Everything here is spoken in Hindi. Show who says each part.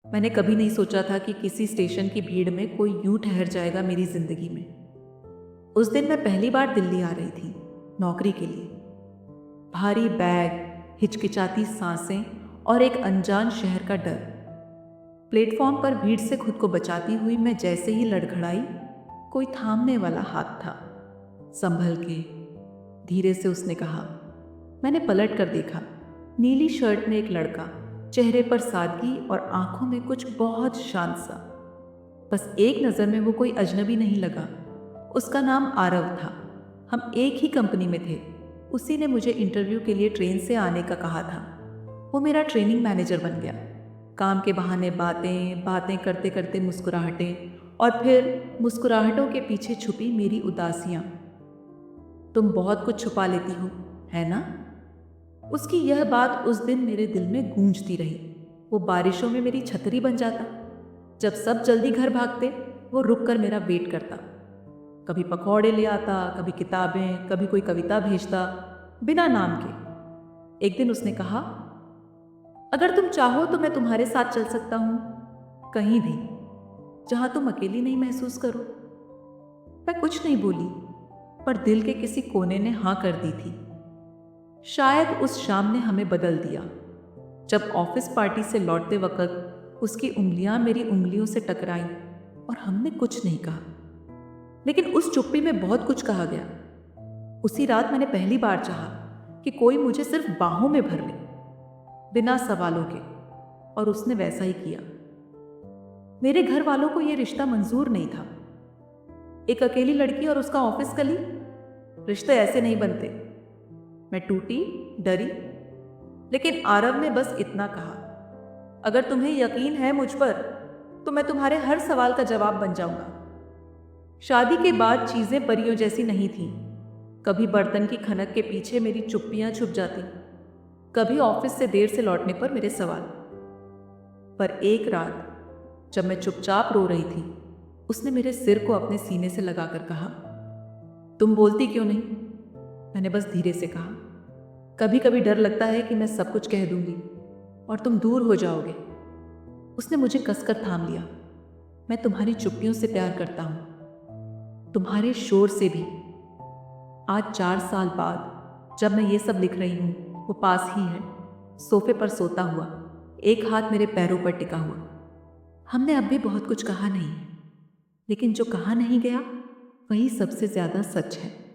Speaker 1: मैंने कभी नहीं सोचा था कि किसी स्टेशन की भीड़ में कोई यूं ठहर जाएगा मेरी जिंदगी में। उस दिन मैं पहली बार दिल्ली आ रही थी, नौकरी के लिए। भारी बैग, हिचकिचाती सांसें और एक अनजान शहर का डर। प्लेटफॉर्म पर भीड़ से खुद को बचाती हुई मैं जैसे ही लड़खड़ाई, कोई थामने वाला हाथ था। संभल के, धीरे से उसने कहा। मैंने पलट कर देखा। नीली शर्ट में एक लड़का, चेहरे पर सादगी और आंखों में कुछ बहुत शांत सा। बस एक नज़र में वो कोई अजनबी नहीं लगा। उसका नाम आरव था। हम एक ही कंपनी में थे। उसी ने मुझे इंटरव्यू के लिए ट्रेन से आने का कहा था। वो मेरा ट्रेनिंग मैनेजर बन गया। काम के बहाने बातें बातें करते करते मुस्कुराहटें, और फिर मुस्कुराहटों के पीछे छुपी मेरी उदासियां। तुम बहुत कुछ छुपा लेती हो, है ना? उसकी यह बात उस दिन मेरे दिल में गूंजती रही। वो बारिशों में मेरी छतरी बन जाता। जब सब जल्दी घर भागते, वो रुक कर मेरा वेट करता। कभी पकौड़े ले आता, कभी किताबें, कभी कोई कविता भेजता, बिना नाम के। एक दिन उसने कहा, अगर तुम चाहो तो मैं तुम्हारे साथ चल सकता हूं, कहीं भी, जहां तुम अकेली नहीं महसूस करो। मैं कुछ नहीं बोली, पर दिल के किसी कोने ने हां कर दी थी। शायद उस शाम ने हमें बदल दिया। जब ऑफिस पार्टी से लौटते वक्त उसकी उंगलियां मेरी उंगलियों से टकराईं और हमने कुछ नहीं कहा, लेकिन उस चुप्पी में बहुत कुछ कहा गया। उसी रात मैंने पहली बार चाहा कि कोई मुझे सिर्फ बाहों में भर ले, बिना सवालों के, और उसने वैसा ही किया। मेरे घर वालों को यह रिश्ता मंजूर नहीं था। एक अकेली लड़की और उसका ऑफिस कली, रिश्ते ऐसे नहीं बनते। मैं टूटी, डरी, लेकिन आरव ने बस इतना कहा, अगर तुम्हें यकीन है मुझ पर, तो मैं तुम्हारे हर सवाल का जवाब बन जाऊंगा। शादी के बाद चीजें परियों जैसी नहीं थीं। कभी बर्तन की खनक के पीछे मेरी चुप्पियां छुप जाती, कभी ऑफिस से देर से लौटने पर मेरे सवाल। पर एक रात जब मैं चुपचाप रो रही थी, उसने मेरे सिर को अपने सीने से लगाकर कहा, तुम बोलती क्यों नहीं? मैंने बस धीरे से कहा, कभी कभी डर लगता है कि मैं सब कुछ कह दूंगी और तुम दूर हो जाओगे। उसने मुझे कसकर थाम लिया। मैं तुम्हारी चुप्पियों से प्यार करता हूं, तुम्हारे शोर से भी। आज 4 साल बाद जब मैं ये सब लिख रही हूं, वो पास ही है, सोफे पर सोता हुआ, एक हाथ मेरे पैरों पर टिका हुआ। हमने अब भी बहुत कुछ कहा नहीं, लेकिन जो कहा नहीं गया, वही सबसे ज्यादा सच है।